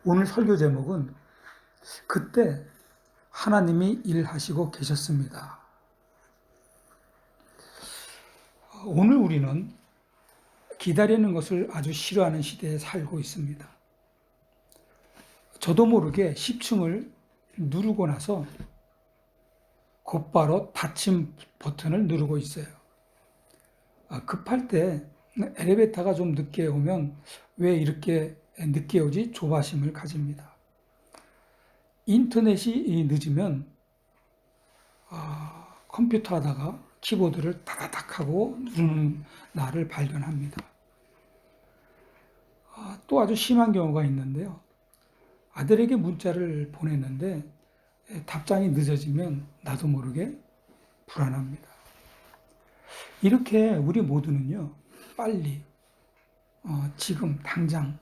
오늘 설교 제목은 그때 하나님이 일하시고 계셨습니다. 오늘 우리는 기다리는 것을 아주 싫어하는 시대에 살고 있습니다. 저도 모르게 10층을 누르고 나서 곧바로 닫힘 버튼을 누르고 있어요. 급할 때 엘리베이터가 좀 늦게 오면 왜 이렇게 늦게 오지? 조바심을 가집니다. 인터넷이 늦으면 컴퓨터 하다가 키보드를 다다닥 하고 누르는 나를 발견합니다. 또 아주 심한 경우가 있는데요. 아들에게 문자를 보냈는데 답장이 늦어지면 나도 모르게 불안합니다. 이렇게 우리 모두는요, 빨리, 지금, 당장,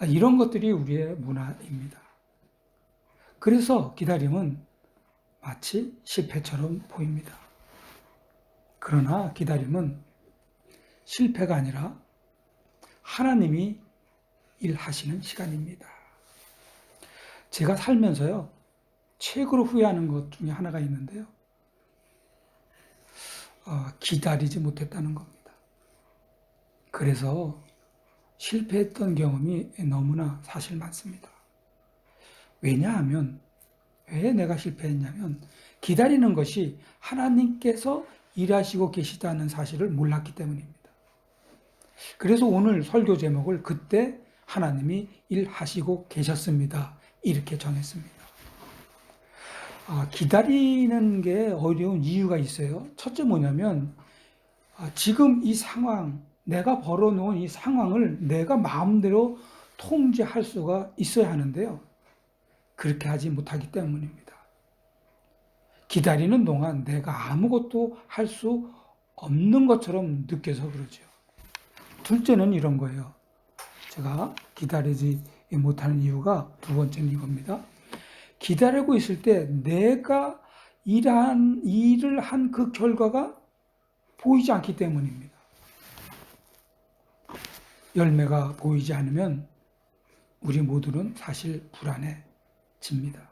이런 것들이 우리의 문화입니다. 그래서 기다림은 마치 실패처럼 보입니다. 그러나 기다림은 실패가 아니라 하나님이 일하시는 시간입니다. 제가 살면서요, 최고로 후회하는 것 중에 하나가 있는데요. 기다리지 못했다는 겁니다. 그래서 실패했던 경험이 너무나 사실 많습니다. 왜냐하면, 왜 내가 실패했냐면, 기다리는 것이 하나님께서 일하시고 계시다는 사실을 몰랐기 때문입니다. 그래서 오늘 설교 제목을 그때 하나님이 일하시고 계셨습니다. 이렇게 정했습니다. 기다리는 게 어려운 이유가 있어요. 첫째 뭐냐면, 지금 이 상황, 내가 벌어놓은 이 상황을 내가 마음대로 통제할 수가 있어야 하는데요. 그렇게 하지 못하기 때문입니다. 기다리는 동안 내가 아무것도 할 수 없는 것처럼 느껴서 그러죠. 둘째는 이런 거예요. 제가 기다리지 못하는 이유가 두 번째는 이겁니다. 기다리고 있을 때 내가 일을 한 그 결과가 보이지 않기 때문입니다. 열매가 보이지 않으면 우리 모두는 사실 불안해집니다.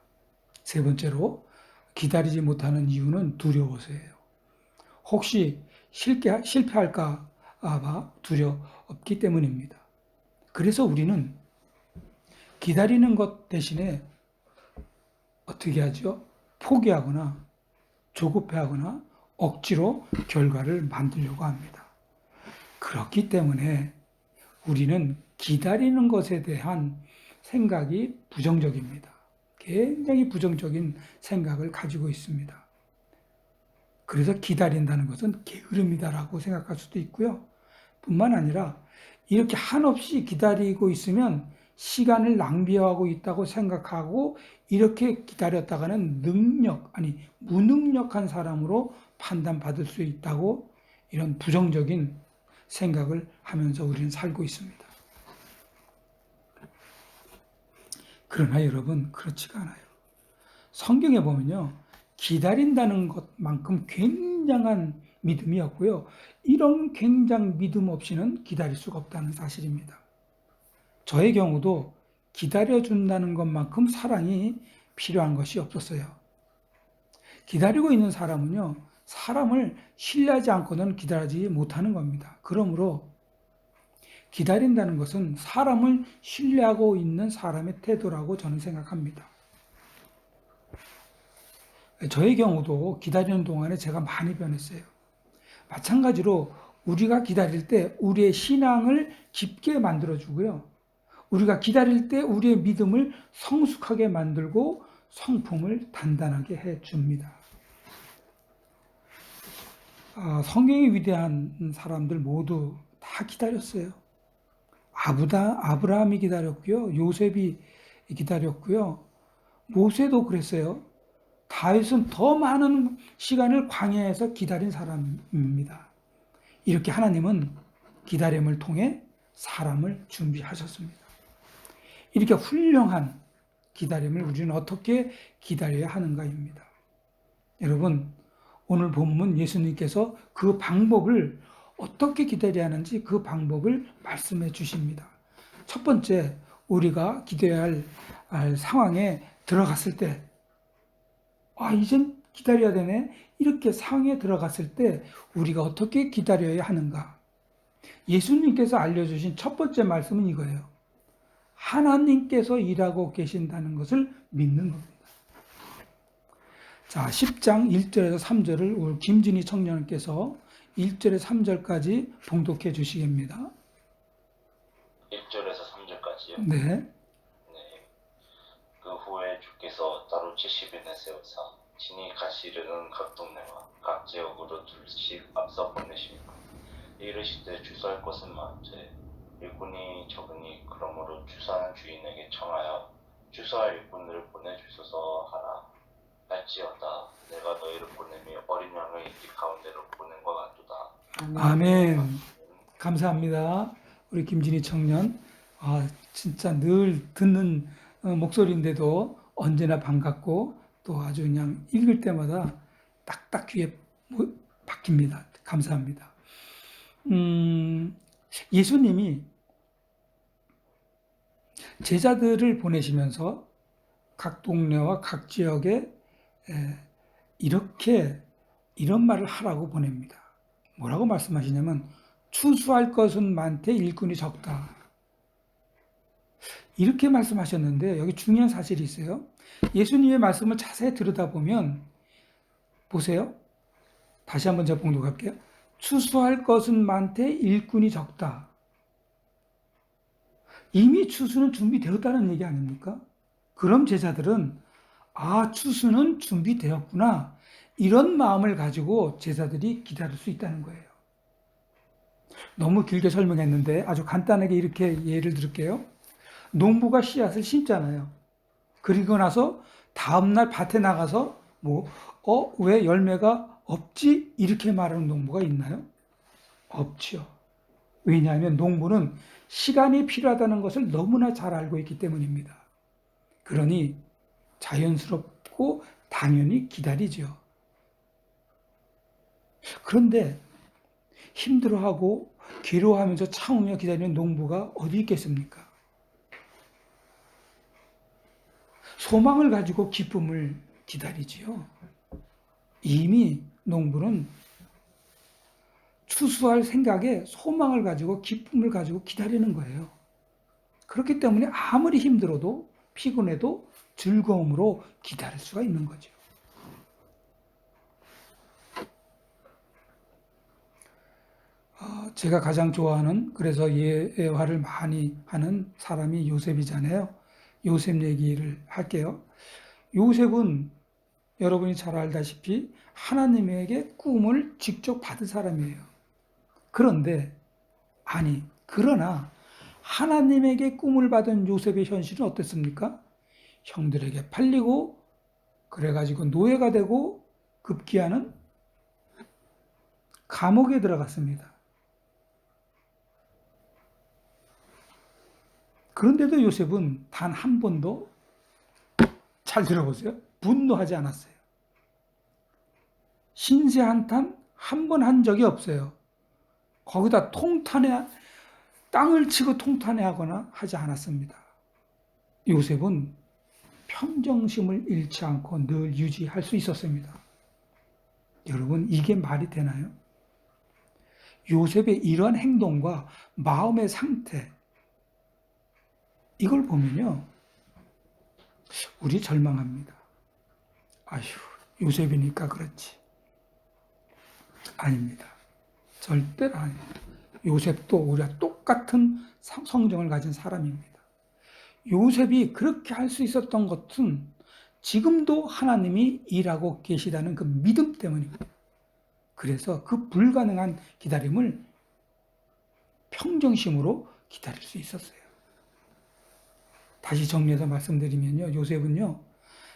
세 번째로 기다리지 못하는 이유는 두려워서예요. 혹시 실패할까 봐 두렵기 때문입니다. 그래서 우리는 기다리는 것 대신에 어떻게 하죠? 포기하거나 조급해하거나 억지로 결과를 만들려고 합니다. 그렇기 때문에 우리는 기다리는 것에 대한 생각이 부정적입니다. 굉장히 부정적인 생각을 가지고 있습니다. 그래서 기다린다는 것은 게으름이다라고 생각할 수도 있고요. 뿐만 아니라 이렇게 한없이 기다리고 있으면 시간을 낭비하고 있다고 생각하고 이렇게 기다렸다가는 무능력한 사람으로 판단받을 수 있다고 이런 부정적인 생각을 하면서 우리는 살고 있습니다. 그러나 여러분, 그렇지가 않아요. 성경에 보면요, 기다린다는 것만큼 굉장한 믿음이 없고요. 이런 굉장한 믿음 없이는 기다릴 수가 없다는 사실입니다. 저의 경우도 기다려준다는 것만큼 사랑이 필요한 것이 없었어요. 기다리고 있는 사람은요, 사람을 신뢰하지 않고는 기다리지 못하는 겁니다. 그러므로 기다린다는 것은 사람을 신뢰하고 있는 사람의 태도라고 저는 생각합니다. 저의 경우도 기다리는 동안에 제가 많이 변했어요. 마찬가지로 우리가 기다릴 때 우리의 신앙을 깊게 만들어주고요. 우리가 기다릴 때 우리의 믿음을 성숙하게 만들고 성품을 단단하게 해줍니다. 성경의 위대한 사람들 모두 다 기다렸어요. 아브라함이 기다렸고요. 요셉이 기다렸고요. 모세도 그랬어요. 다윗은 더 많은 시간을 광야에서 기다린 사람입니다. 이렇게 하나님은 기다림을 통해 사람을 준비하셨습니다. 이렇게 훌륭한 기다림을 우리는 어떻게 기다려야 하는가입니다. 여러분, 오늘 본문 예수님께서 그 방법을 어떻게 기다려야 하는지 그 방법을 말씀해 주십니다. 첫 번째, 우리가 기도해야 할 상황에 들어갔을 때, 이젠 기다려야 되네. 이렇게 상황에 들어갔을 때 우리가 어떻게 기다려야 하는가? 예수님께서 알려주신 첫 번째 말씀은 이거예요. 하나님께서 일하고 계신다는 것을 믿는 겁니다. 자, 10장 1절에서 3절을 우리 김진희 청년께서 1절에서 3절까지 봉독해 주시겠습니다. 1절에서 3절까지요? 네. 네. 그 후에 주께서 따로 70인을 세우사 친히 가시려는 각 동네와 각 지역으로 둘씩 앞서 보내시고 이르시되 주소할 것은 많되 일꾼이 적으니 그러므로 주소하는 주인에게 청하여 주소할 일꾼들을 보내주소서 하라. 할지어다 내가 너희를 보냄이 어린 양을 이 가운데로 보낸 것 같도다. 아멘. 감사합니다. 우리 김진희 청년. 진짜 늘 듣는 목소리인데도 언제나 반갑고 또 아주 그냥 읽을 때마다 딱딱 귀에 박힙니다. 감사합니다. 예수님이 제자들을 보내시면서 각 동네와 각 지역에 이런 말을 하라고 보냅니다. 뭐라고 말씀하시냐면 추수할 것은 많되 일꾼이 적다. 이렇게 말씀하셨는데 여기 중요한 사실이 있어요. 예수님의 말씀을 자세히 들여다보면 보세요. 다시 한번 제가 봉독할게요. 추수할 것은 많되 일꾼이 적다. 이미 추수는 준비되었다는 얘기 아닙니까? 그럼 제자들은 추수는 준비되었구나. 이런 마음을 가지고 제자들이 기다릴 수 있다는 거예요. 너무 길게 설명했는데 아주 간단하게 이렇게 예를 들을게요. 농부가 씨앗을 심잖아요. 그리고 나서 다음날 밭에 나가서 왜 열매가 없지? 이렇게 말하는 농부가 있나요? 없지요. 왜냐하면 농부는 시간이 필요하다는 것을 너무나 잘 알고 있기 때문입니다. 그러니 자연스럽고 당연히 기다리죠. 그런데 힘들어하고 괴로워하면서 참으며 기다리는 농부가 어디 있겠습니까? 소망을 가지고 기쁨을 기다리지요. 이미 농부는 추수할 생각에 소망을 가지고 기쁨을 가지고 기다리는 거예요. 그렇기 때문에 아무리 힘들어도 피곤해도 즐거움으로 기다릴 수가 있는 거죠. 제가 가장 좋아하는, 그래서 예화를 많이 하는 사람이 요셉이잖아요. 요셉 얘기를 할게요. 요셉은 여러분이 잘 알다시피 하나님에게 꿈을 직접 받은 사람이에요. 그러나 하나님에게 꿈을 받은 요셉의 현실은 어땠습니까? 형들에게 팔리고 그래가지고 노예가 되고 급기야는 감옥에 들어갔습니다. 그런데도 요셉은 단 한 번도, 잘 들어보세요, 분노하지 않았어요. 신세 한탄 한 번 한 적이 없어요. 거기다 땅을 치고 통탄해하거나 하지 않았습니다. 요셉은 평정심을 잃지 않고 늘 유지할 수 있었습니다. 여러분, 이게 말이 되나요? 요셉의 이러한 행동과 마음의 상태, 이걸 보면요, 우리 절망합니다. 요셉이니까 그렇지. 아닙니다. 절대로 아닙니다. 요셉도 우리와 똑같은 성정을 가진 사람입니다. 요셉이 그렇게 할 수 있었던 것은 지금도 하나님이 일하고 계시다는 그 믿음 때문입니다. 그래서 그 불가능한 기다림을 평정심으로 기다릴 수 있었어요. 다시 정리해서 말씀드리면요, 요셉은요,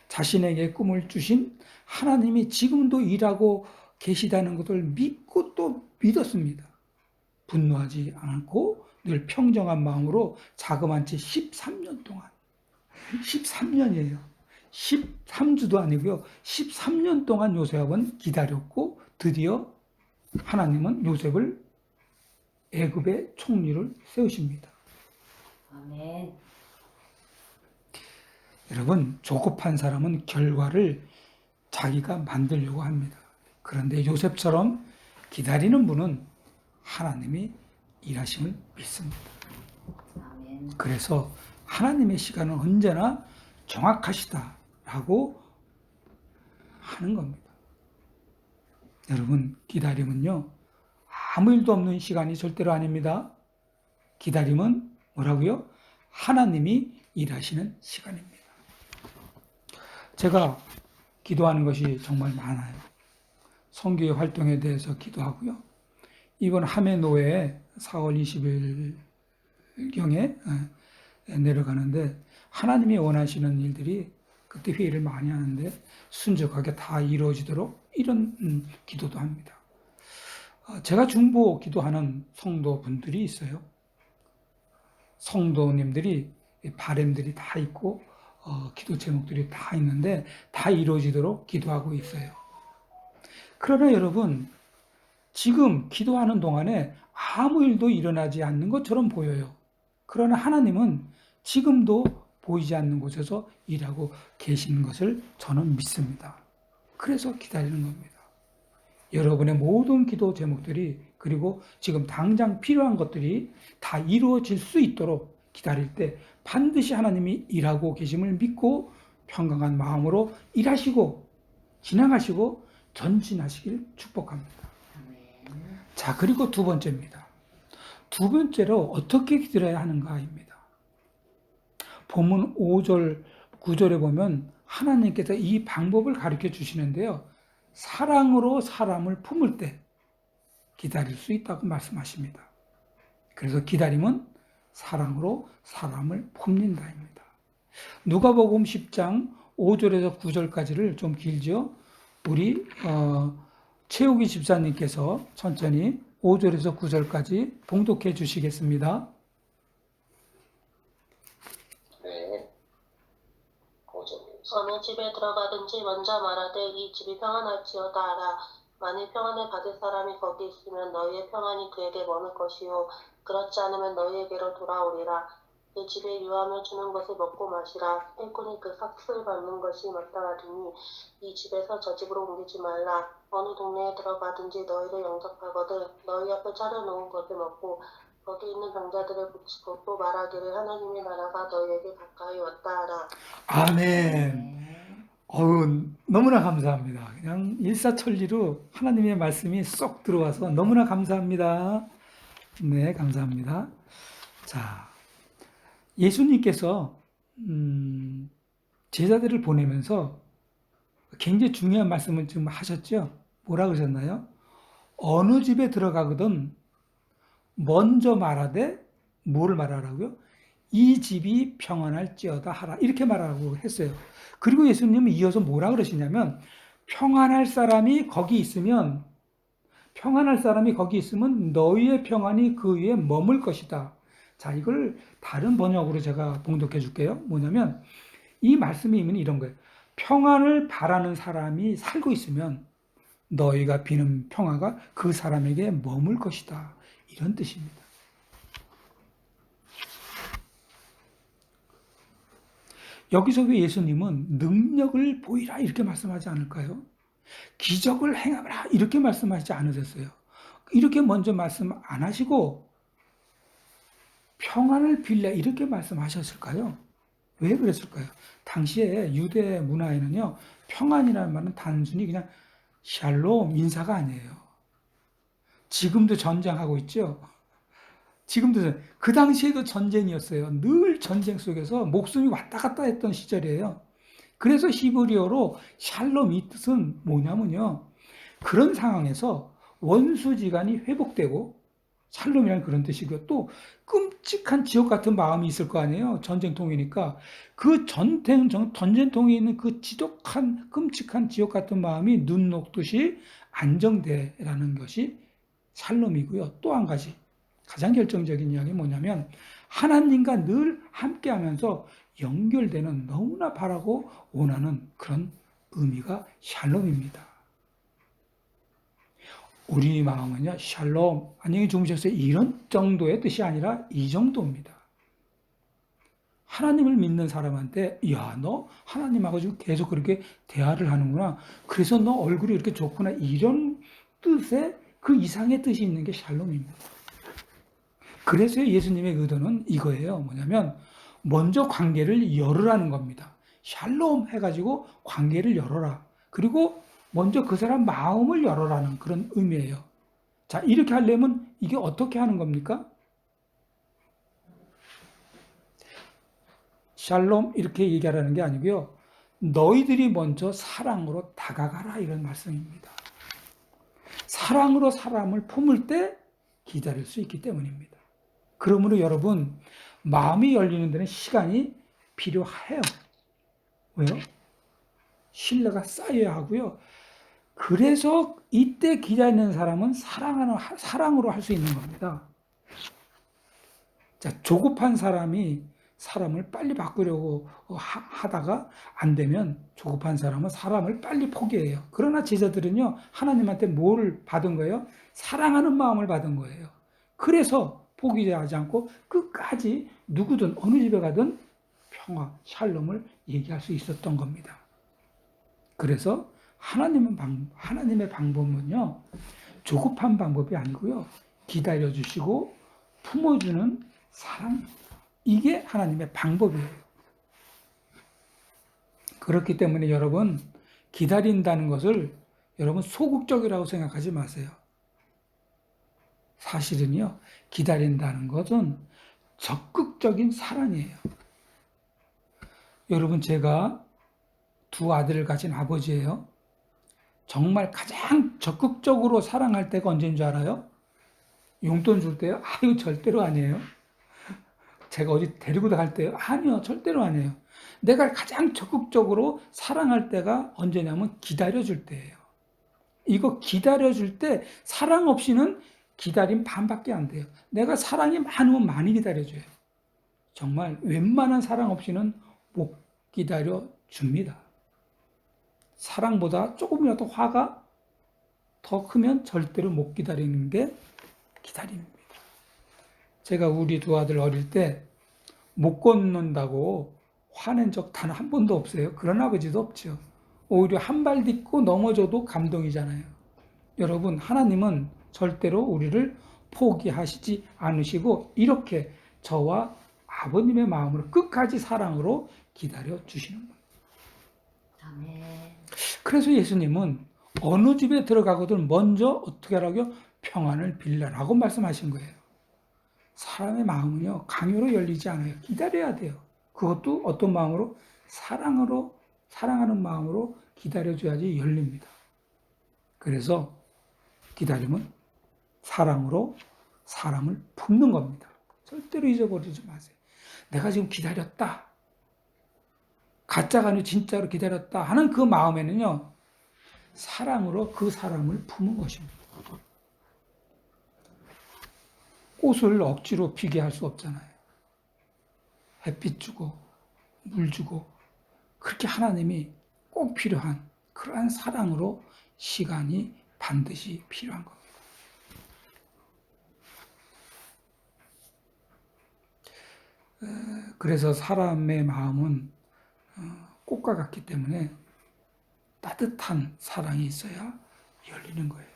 자신에게 꿈을 주신 하나님이 지금도 일하고 계시다는 것을 믿고 또 믿었습니다. 분노하지 않고 늘 평정한 마음으로 자그만 채 13년 동안, 13년이에요. 13주도 아니고요. 13년 동안 요셉은 기다렸고 드디어 하나님은 요셉을 애굽의 총리를 세우십니다. 아멘. 여러분, 조급한 사람은 결과를 자기가 만들려고 합니다. 그런데 요셉처럼 기다리는 분은 하나님이 일하심을 믿습니다. 아멘. 그래서 하나님의 시간은 언제나 정확하시다라고 하는 겁니다. 여러분, 기다림은요, 아무 일도 없는 시간이 절대로 아닙니다. 기다림은 뭐라고요? 하나님이 일하시는 시간입니다. 제가 기도하는 것이 정말 많아요. 선교의 활동에 대해서 기도하고요. 이번 하메노에 4월 20일경에 내려가는데 하나님이 원하시는 일들이 그때 회의를 많이 하는데 순적하게 다 이루어지도록 이런 기도도 합니다. 제가 중보 기도하는 성도분들이 있어요. 성도님들이 바램들이 다 있고 기도 제목들이 다 있는데 다 이루어지도록 기도하고 있어요. 그러나 여러분, 지금 기도하는 동안에 아무 일도 일어나지 않는 것처럼 보여요. 그러나 하나님은 지금도 보이지 않는 곳에서 일하고 계시는 것을 저는 믿습니다. 그래서 기다리는 겁니다. 여러분의 모든 기도 제목들이 그리고 지금 당장 필요한 것들이 다 이루어질 수 있도록 기다릴 때 반드시 하나님이 일하고 계심을 믿고 평강한 마음으로 일하시고 지나가시고 전진하시길 축복합니다. 아멘. 자, 그리고 두 번째입니다. 두 번째로 어떻게 기다려야 하는가입니다. 본문 5절, 9절에 보면 하나님께서 이 방법을 가르쳐 주시는데요. 사랑으로 사람을 품을 때 기다릴 수 있다고 말씀하십니다. 그래서 기다림은 사랑으로 사람을 품는다입니다. 누가복음 10장 5절에서 9절까지를 좀 길죠. 우리 최욱이 집사님께서 천천히 5절에서 9절까지 봉독해 주시겠습니다. 네. 5절입니다. 어느 집에 들어가든지 먼저 말하되 이 집이 평안할지어다 하라. 만일 평안을 받을 사람이 거기 있으면 너희의 평안이 그에게 머물 것이요 그렇지 않으면 너희에게로 돌아오리라. 그 집에 유함을 주는 것을 먹고 마시라. 일꾼이 그 삭슬 받는 것이 마땅하리니 이 집에서 저 집으로 옮기지 말라. 어느 동네에 들어가든지 너희를 영접하거든 너희 앞에 차려놓은 것을 먹고 거기 있는 병자들을 붙이고 또 말하기를 하나님의 나라가 너희에게 가까이 왔다 하라. 아멘. 너무나 감사합니다. 그냥 일사천리로 하나님의 말씀이 쏙 들어와서 너무나 감사합니다. 네, 감사합니다. 자, 예수님께서 제자들을 보내면서 굉장히 중요한 말씀을 지금 하셨죠. 뭐라 그러셨나요? 어느 집에 들어가거든 먼저 말하되 뭐를 말하라고요? 이 집이 평안할지어다 하라. 이렇게 말하라고 했어요. 그리고 예수님은 이어서 뭐라 그러시냐면 평안할 사람이 거기 있으면 너희의 평안이 그 위에 머물 것이다. 자, 이걸 다른 번역으로 제가 봉독해 줄게요. 뭐냐면 이 말씀의 의미는 이런 거예요. 평안을 바라는 사람이 살고 있으면 너희가 비는 평화가 그 사람에게 머물 것이다. 이런 뜻입니다. 여기서 왜 예수님은 능력을 보이라 이렇게 말씀하지 않을까요? 기적을 행하라 이렇게 말씀하지 않으셨어요. 이렇게 먼저 말씀 안 하시고 평안을 빌라 이렇게 말씀하셨을까요? 왜 그랬을까요? 당시에 유대 문화에는요, 평안이라는 말은 단순히 그냥 샬롬 인사가 아니에요. 지금도 전쟁하고 있죠. 지금도 그 당시에도 전쟁이었어요. 늘 전쟁 속에서 목숨이 왔다 갔다 했던 시절이에요. 그래서 히브리어로 샬롬 이 뜻은 뭐냐면요. 그런 상황에서 원수지간이 회복되고 샬롬이라는 그런 뜻이고요. 또 끔찍한 지옥 같은 마음이 있을 거 아니에요. 전쟁통이니까. 그 전쟁통에 있는 그 지독한 끔찍한 지옥 같은 마음이 눈 녹듯이 안정되라는 것이 샬롬이고요. 또 한 가지 가장 결정적인 이야기는 뭐냐면 하나님과 늘 함께하면서 연결되는 너무나 바라고 원하는 그런 의미가 샬롬입니다. 우리 마음은요, 샬롬, 안녕히 주무셨어요. 이런 정도의 뜻이 아니라 이 정도입니다. 하나님을 믿는 사람한테 야, 너 하나님하고 지금 계속 그렇게 대화를 하는구나. 그래서 너 얼굴이 이렇게 좋구나. 이런 뜻의 그 이상의 뜻이 있는 게 샬롬입니다. 그래서 예수님의 의도는 이거예요. 뭐냐면 먼저 관계를 열으라는 겁니다. 샬롬 해가지고 관계를 열어라. 그리고 먼저 그 사람 마음을 열어라는 그런 의미예요. 자, 이렇게 하려면 이게 어떻게 하는 겁니까? 샬롬 이렇게 얘기하라는 게 아니고요. 너희들이 먼저 사랑으로 다가가라 이런 말씀입니다. 사랑으로 사람을 품을 때 기다릴 수 있기 때문입니다. 그러므로 여러분 마음이 열리는 데는 시간이 필요해요. 왜요? 신뢰가 쌓여야 하고요. 그래서 이때 기다리는 사람은 사랑으로 할 수 있는 겁니다. 자, 조급한 사람이 사람을 빨리 바꾸려고 하다가 안 되면 조급한 사람은 사람을 빨리 포기해요. 그러나 제자들은요, 하나님한테 뭘 받은 거예요? 사랑하는 마음을 받은 거예요. 그래서 포기하지 않고 끝까지 누구든 어느 집에 가든 평화, 샬롬을 얘기할 수 있었던 겁니다. 그래서 하나님의 방법은요, 조급한 방법이 아니고요, 기다려주시고 품어주는 사랑, 이게 하나님의 방법이에요. 그렇기 때문에 여러분, 기다린다는 것을 여러분 소극적이라고 생각하지 마세요. 사실은요, 기다린다는 것은 적극적인 사랑이에요. 여러분, 제가 두 아들을 가진 아버지예요. 정말 가장 적극적으로 사랑할 때가 언제인 줄 알아요? 용돈 줄 때요? 아유, 절대로 아니에요. 제가 어디 데리고 갈 때요? 아니요, 절대로 아니에요. 내가 가장 적극적으로 사랑할 때가 언제냐면 기다려줄 때예요. 이거 기다려줄 때 사랑 없이는 기다림 반밖에 안 돼요. 내가 사랑이 많으면 많이 기다려줘요. 정말 웬만한 사랑 없이는 못 기다려줍니다. 사랑보다 조금이라도 화가 더 크면 절대로 못 기다리는 게 기다림입니다. 제가 우리 두 아들 어릴 때 못 걷는다고 화낸 적 단 한 번도 없어요. 그런 아버지도 없죠. 오히려 한 발 딛고 넘어져도 감동이잖아요. 여러분, 하나님은 절대로 우리를 포기하시지 않으시고 이렇게 저와 아버님의 마음으로 끝까지 사랑으로 기다려 주시는 거예요. 아멘. 그래서 예수님은 어느 집에 들어가거든 먼저 어떻게 하라고요? 평안을 빌라라고 말씀하신 거예요. 사람의 마음은요, 강요로 열리지 않아요. 기다려야 돼요. 그것도 어떤 마음으로? 사랑하는 마음으로 기다려줘야지 열립니다. 그래서 기다림은 사랑으로 사람을 품는 겁니다. 절대로 잊어버리지 마세요. 내가 지금 기다렸다. 가짜가 아니고 진짜로 기다렸다 하는 그 마음에는요, 사랑으로 그 사람을 품은 것입니다. 꽃을 억지로 피게 할 수 없잖아요. 햇빛 주고 물 주고 그렇게 하나님이 꼭 필요한 그러한 사랑으로 시간이 반드시 필요한 겁니다. 그래서 사람의 마음은 꽃과 같기 때문에 따뜻한 사랑이 있어야 열리는 거예요.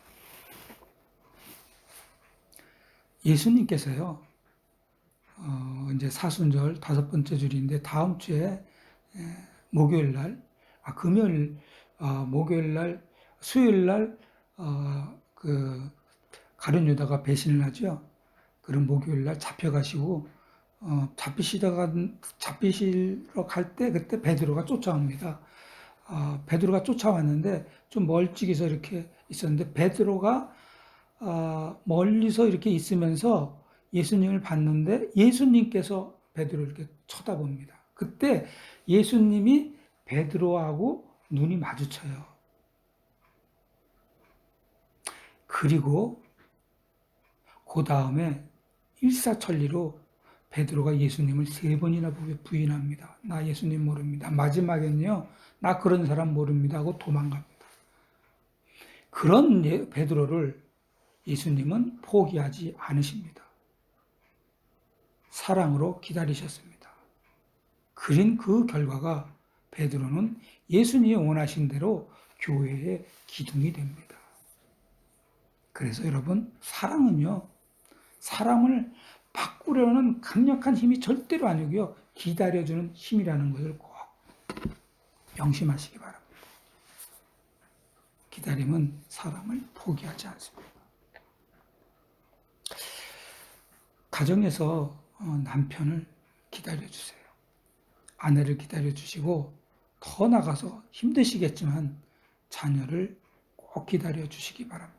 예수님께서요, 이제 사순절 5번째 주일인데 다음 주에 목요일 날, 목요일 날, 수요일 날 그 가룟 유다가 배신을 하죠. 그럼 목요일 날 잡혀가시고 잡히시러 갈 때 그때 베드로가 쫓아옵니다. 베드로가 쫓아왔는데 좀 멀찍이서 이렇게 있었는데 베드로가 멀리서 이렇게 있으면서 예수님을 봤는데 예수님께서 베드로를 이렇게 쳐다봅니다. 그때 예수님이 베드로하고 눈이 마주쳐요. 그리고 그 다음에 일사천리로 베드로가 예수님을 3번이나 부인합니다. 나 예수님 모릅니다. 마지막엔요, 나 그런 사람 모릅니다 하고 도망갑니다. 그런 베드로를 예수님은 포기하지 않으십니다. 사랑으로 기다리셨습니다. 그린 그 결과가 베드로는 예수님이 원하신 대로 교회의 기둥이 됩니다. 그래서 여러분, 사랑은요, 사람을 바꾸려는 강력한 힘이 절대로 아니고요, 기다려주는 힘이라는 것을 꼭 명심하시기 바랍니다. 기다림은 사람을 포기하지 않습니다. 가정에서 남편을 기다려주세요. 아내를 기다려주시고, 더 나가서 힘드시겠지만 자녀를 꼭 기다려주시기 바랍니다.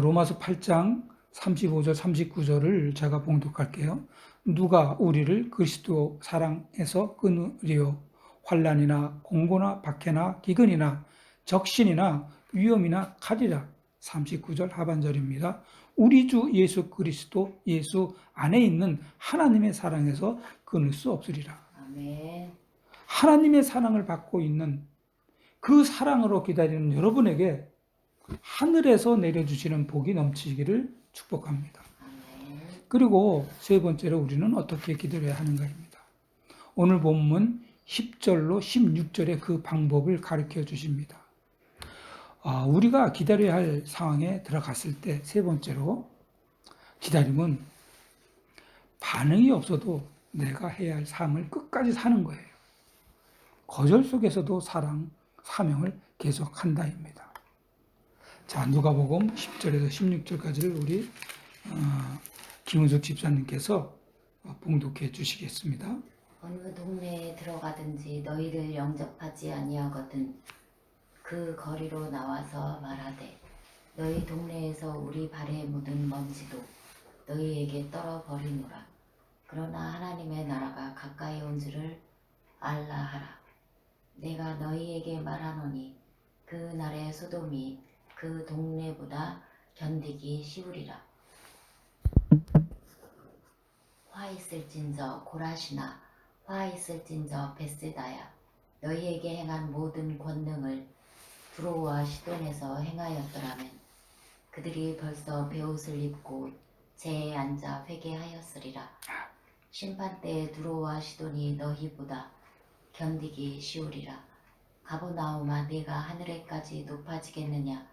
로마서 8장 35절 39절을 제가 봉독할게요. 누가 우리를 그리스도 사랑에서 끊으리요? 환난이나 공고나 박해나 기근이나 적신이나 위험이나 칼이라. 39절 하반절입니다. 우리 주 예수 그리스도 예수 안에 있는 하나님의 사랑에서 끊을 수 없으리라. 아멘. 하나님의 사랑을 받고 있는 그 사랑으로 기다리는 여러분에게 하늘에서 내려주시는 복이 넘치기를 축복합니다. 아멘. 그리고 세 번째로 우리는 어떻게 기도해야 하는가입니다. 오늘 본문 10절로 16절의 그 방법을 가르쳐 주십니다. 우리가 기다려야 할 상황에 들어갔을 때 세 번째로, 기다림은 반응이 없어도 내가 해야 할 삶을 끝까지 사는 거예요. 거절 속에서도 사랑, 사명을 계속한다입니다. 자, 누가복음 10절에서 16절까지를 우리 김은숙 집사님께서 봉독해 주시겠습니다. 어느 동네에 들어가든지 너희를 영접하지 아니하거든 그 거리로 나와서 말하되 너희 동네에서 우리 발에 묻은 먼지도 너희에게 떨어버리노라. 그러나 하나님의 나라가 가까이 온 줄을 알라 하라. 내가 너희에게 말하노니 그 날의 소돔이 그 동네보다 견디기 쉬우리라. 화 있을진저 고라시나 화 있을진저 벳세다야 너희에게 행한 모든 권능을 두로와 시돈에서 행하였더라면 그들이 벌써 베옷을 입고 재에 앉아 회개하였으리라. 심판때에 두로와 시돈이 너희보다 견디기 쉬우리라. 가버나움아 네가 하늘에까지 높아지겠느냐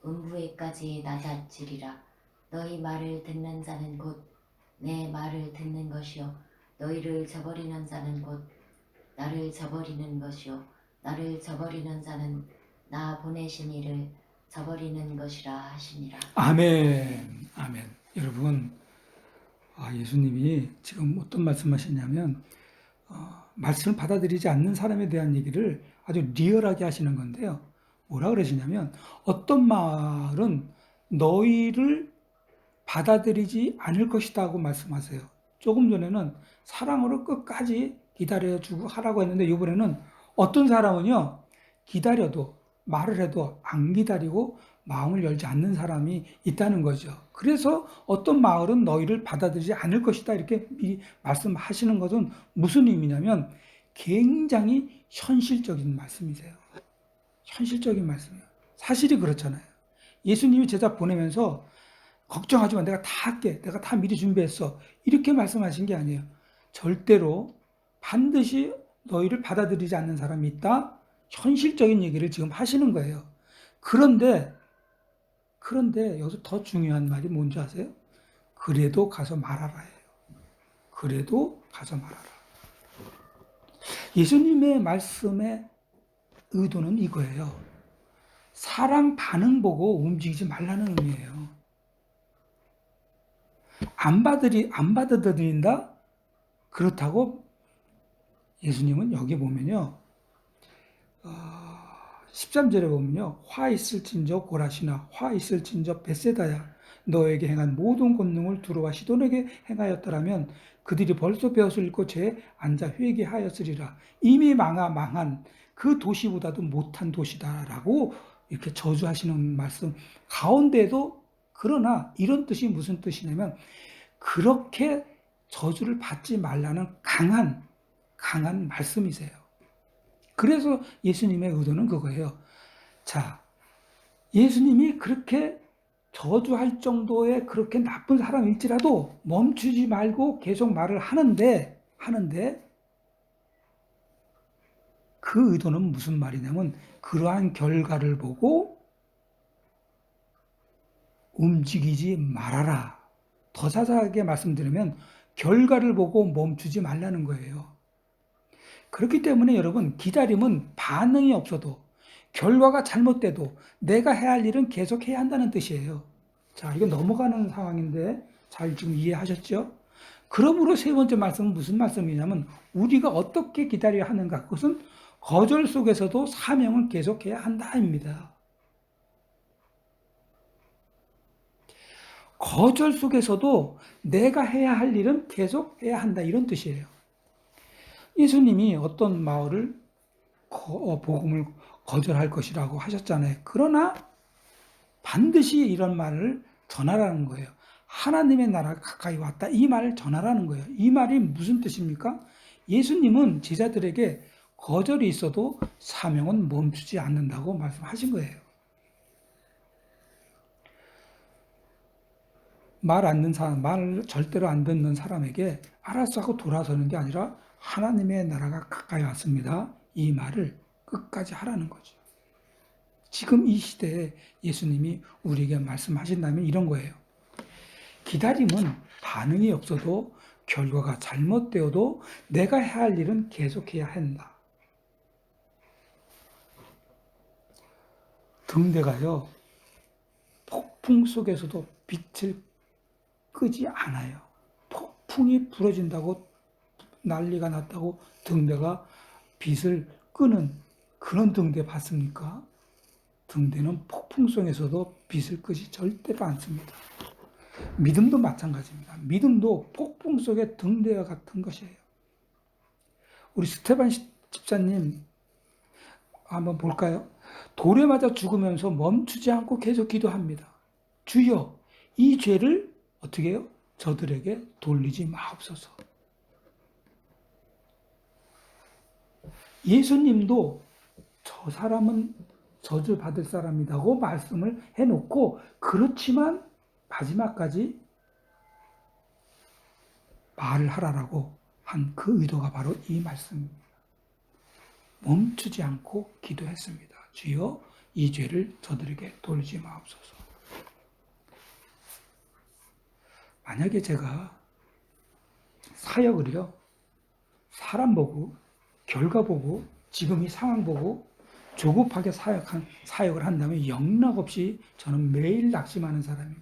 음부에까지 낮아지리라. 너희 말을 듣는 자는 곧 내 말을 듣는 것이요 너희를 저버리는 자는 곧 나를 저버리는 것이요 나를 저버리는 자는 나 보내신 이를 저버리는 것이라 하시니라. 아멘. 아멘. 여러분, 예수님이 지금 어떤 말씀하셨냐면 말씀을 받아들이지 않는 사람에 대한 얘기를 아주 리얼하게 하시는 건데요. 뭐라 그러시냐면, 어떤 말은 너희를 받아들이지 않을 것이다 고 말씀하세요. 조금 전에는 사랑으로 끝까지 기다려주고 하라고 했는데, 이번에는 어떤 사람은요, 기다려도 말을 해도 안 기다리고 마음을 열지 않는 사람이 있다는 거죠. 그래서 어떤 마을은 너희를 받아들이지 않을 것이다 이렇게 미리 말씀하시는 것은 무슨 의미냐면 굉장히 현실적인 말씀이세요. 현실적인 말씀이에요. 사실이 그렇잖아요. 예수님이 제자 보내면서 걱정하지 마, 내가 다 할게, 내가 다 미리 준비했어, 이렇게 말씀하신 게 아니에요. 절대로 반드시 너희를 받아들이지 않는 사람이 있다, 현실적인 얘기를 지금 하시는 거예요. 그런데 여기서 더 중요한 말이 뭔지 아세요? 그래도 가서 말하라예요. 그래도 가서 말하라. 예수님의 말씀의 의도는 이거예요. 사람 반응 보고 움직이지 말라는 의미예요. 안 받아들인다? 그렇다고 예수님은 여기 보면요, 13절에 보면요, 화 있을진저 고라시나 화 있을진저 벳세다야 너에게 행한 모든 권능을 두로와 시돈에게 행하였더라면 그들이 벌써 베옷을 입고 재에 앉아 회개하였으리라. 이미 망한 그 도시보다도 못한 도시다라고 이렇게 저주하시는 말씀 가운데도, 그러나 이런 뜻이 무슨 뜻이냐면 그렇게 저주를 받지 말라는 강한 말씀이세요. 그래서 예수님의 의도는 그거예요. 자, 예수님이 그렇게 저주할 정도의 그렇게 나쁜 사람일지라도 멈추지 말고 계속 말을 하는데 하는데 그 의도는 무슨 말이냐면 그러한 결과를 보고 움직이지 말아라. 더 자세하게 말씀드리면 결과를 보고 멈추지 말라는 거예요. 그렇기 때문에 여러분, 기다림은 반응이 없어도 결과가 잘못돼도 내가 해야 할 일은 계속 해야 한다는 뜻이에요. 자, 이거 넘어가는 상황인데 잘 지금 이해하셨죠? 그러므로 세 번째 말씀은 무슨 말씀이냐면 우리가 어떻게 기다려야 하는가? 그것은 거절 속에서도 사명을 계속해야 한다입니다. 거절 속에서도 내가 해야 할 일은 계속 해야 한다, 이런 뜻이에요. 예수님이 어떤 마을을 복음을 거절할 것이라고 하셨잖아요. 그러나 반드시 이런 말을 전하라는 거예요. 하나님의 나라가 가까이 왔다, 이 말을 전하라는 거예요. 이 말이 무슨 뜻입니까? 예수님은 제자들에게 거절이 있어도 사명은 멈추지 않는다고 말씀하신 거예요. 말 안 듣는 사람, 말을 절대로 안 듣는 사람에게 알았어 하고 돌아서는 게 아니라 하나님의 나라가 가까이 왔습니다, 이 말을 끝까지 하라는 거죠. 지금 이 시대에 예수님이 우리에게 말씀하신다면 이런 거예요. 기다림은 반응이 없어도 결과가 잘못되어도 내가 해야 할 일은 계속해야 한다. 등대가요, 폭풍 속에서도 빛을 끄지 않아요. 폭풍이 불어진다고 난리가 났다고 등대가 빛을 끄는 그런 등대 봤습니까? 등대는 폭풍 속에서도 빛을 끄지 절대로 않습니다. 믿음도 마찬가지입니다. 믿음도 폭풍 속의 등대와 같은 것이에요. 우리 스테반 집사님 한번 볼까요? 돌에 맞아 죽으면서 멈추지 않고 계속 기도합니다. 주여, 이 죄를 어떻게 해요? 저들에게 돌리지 마옵소서. 예수님도 저 사람은 저주받을 사람이라고 말씀을 해놓고 그렇지만 마지막까지 말을 하라라고 한 그 의도가 바로 이 말씀입니다. 멈추지 않고 기도했습니다. 주여, 이 죄를 저들에게 돌리지 마옵소서. 만약에 제가 사역을요, 사람 보고 결과 보고 지금 이 상황 보고 조급하게 사역을 한다면 영락없이 저는 매일 낙심하는 사람입니다.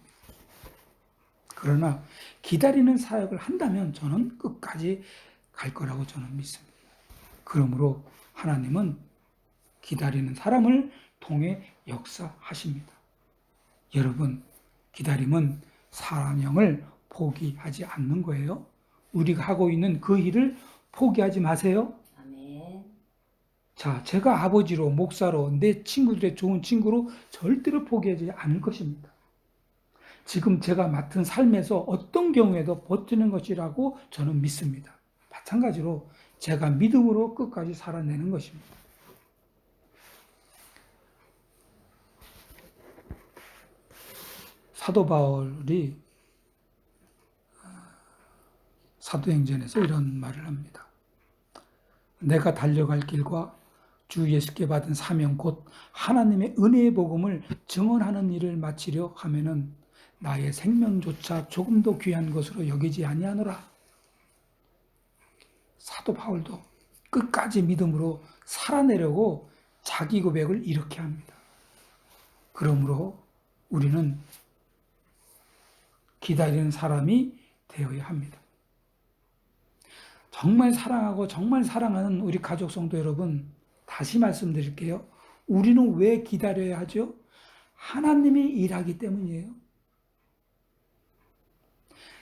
그러나 기다리는 사역을 한다면 저는 끝까지 갈 거라고 저는 믿습니다. 그러므로 하나님은 기다리는 사람을 통해 역사하십니다. 여러분, 기다림은 사명을 포기하지 않는 거예요. 우리가 하고 있는 그 일을 포기하지 마세요. 아멘. 자, 제가 아버지로, 목사로, 내 친구들의 좋은 친구로 절대로 포기하지 않을 것입니다. 지금 제가 맡은 삶에서 어떤 경우에도 버티는 것이라고 저는 믿습니다. 마찬가지로 제가 믿음으로 끝까지 살아내는 것입니다. 사도 바울이 사도행전에서 이런 말을 합니다. 내가 달려갈 길과 주 예수께 받은 사명 곧 하나님의 은혜의 복음을 증언하는 일을 마치려 하면은 나의 생명조차 조금도 귀한 것으로 여기지 아니하노라. 사도 바울도 끝까지 믿음으로 살아내려고 자기 고백을 이렇게 합니다. 그러므로 우리는 기다리는 사람이 되어야 합니다. 정말 사랑하고 정말 사랑하는 우리 가족 성도 여러분, 다시 말씀드릴게요. 우리는 왜 기다려야 하죠? 하나님이 일하기 때문이에요.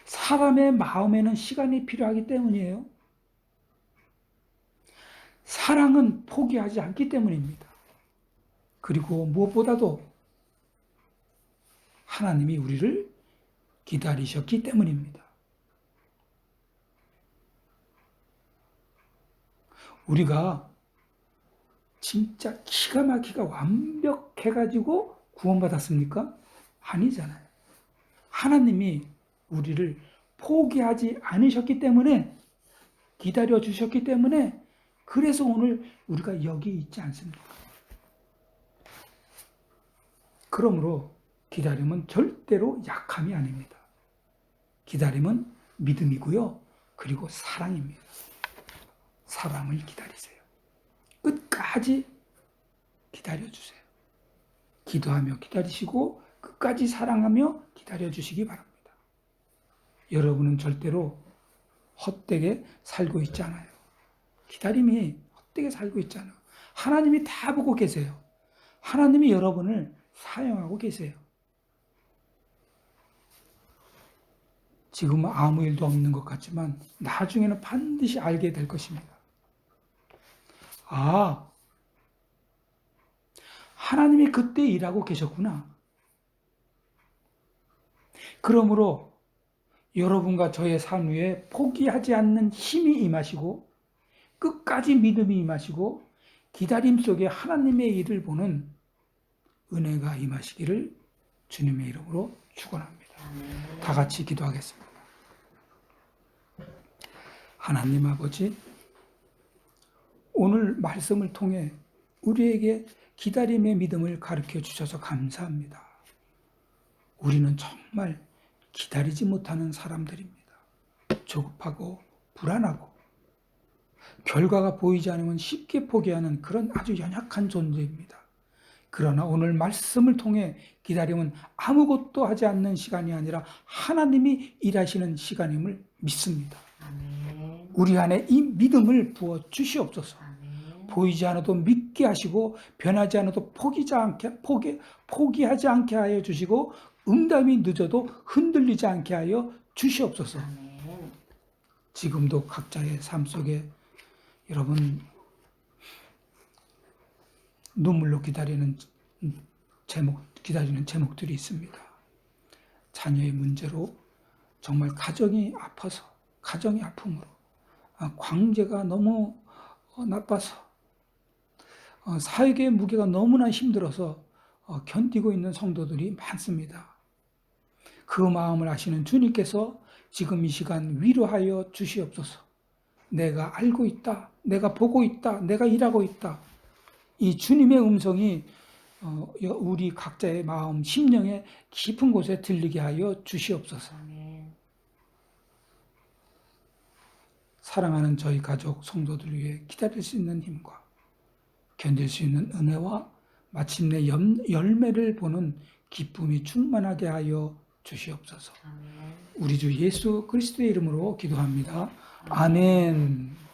사람의 마음에는 시간이 필요하기 때문이에요. 사랑은 포기하지 않기 때문입니다. 그리고 무엇보다도 하나님이 우리를 기다리셨기 때문입니다. 우리가 진짜 기가 막히게 완벽해가지고 구원받았습니까? 아니잖아요. 하나님이 우리를 포기하지 않으셨기 때문에 기다려 주셨기 때문에 그래서 오늘 우리가 여기 있지 않습니까? 그러므로 기다림은 절대로 약함이 아닙니다. 기다림은 믿음이고요. 그리고 사랑입니다. 사랑을 기다리세요. 끝까지 기다려주세요. 기도하며 기다리시고 끝까지 사랑하며 기다려주시기 바랍니다. 여러분은 절대로 헛되게 살고 있지 않아요. 기다림이 헛되게 살고 있지 않아요. 하나님이 다 보고 계세요. 하나님이 여러분을 사용하고 계세요. 지금은 아무 일도 없는 것 같지만 나중에는 반드시 알게 될 것입니다. 아, 하나님이 그때 일하고 계셨구나. 그러므로 여러분과 저의 삶 위에 포기하지 않는 힘이 임하시고 끝까지 믿음이 임하시고 기다림 속에 하나님의 일을 보는 은혜가 임하시기를 주님의 이름으로 축원합니다. 다 같이 기도하겠습니다. 하나님 아버지, 오늘 말씀을 통해 우리에게 기다림의 믿음을 가르쳐 주셔서 감사합니다. 우리는 정말 기다리지 못하는 사람들입니다. 조급하고 불안하고 결과가 보이지 않으면 쉽게 포기하는 그런 아주 연약한 존재입니다. 그러나 오늘 말씀을 통해 기다림은 아무것도 하지 않는 시간이 아니라 하나님이 일하시는 시간임을 믿습니다. 아멘. 우리 안에 이 믿음을 부어 주시옵소서. 아멘. 보이지 않아도 믿게 하시고 변하지 않아도 포기하지 않게 하여 주시고 응답이 늦어도 흔들리지 않게 하여 주시옵소서. 아멘. 지금도 각자의 삶 속에 여러분 눈물로 기다리는 제목들이 있습니다. 자녀의 문제로 정말 가정이 아파서, 가정의 아픔으로, 관계가 너무 나빠서, 사역의 무게가 너무나 힘들어서 견디고 있는 성도들이 많습니다. 그 마음을 아시는 주님께서 지금 이 시간 위로하여 주시옵소서. 내가 알고 있다, 내가 보고 있다, 내가 일하고 있다. 이 주님의 음성이 우리 각자의 마음, 심령의 깊은 곳에 들리게 하여 주시옵소서. 아멘. 사랑하는 저희 가족, 성도들 위해 기다릴 수 있는 힘과 견딜 수 있는 은혜와 마침내 열매를 보는 기쁨이 충만하게 하여 주시옵소서. 아멘. 우리 주 예수 그리스도의 이름으로 기도합니다. 아멘.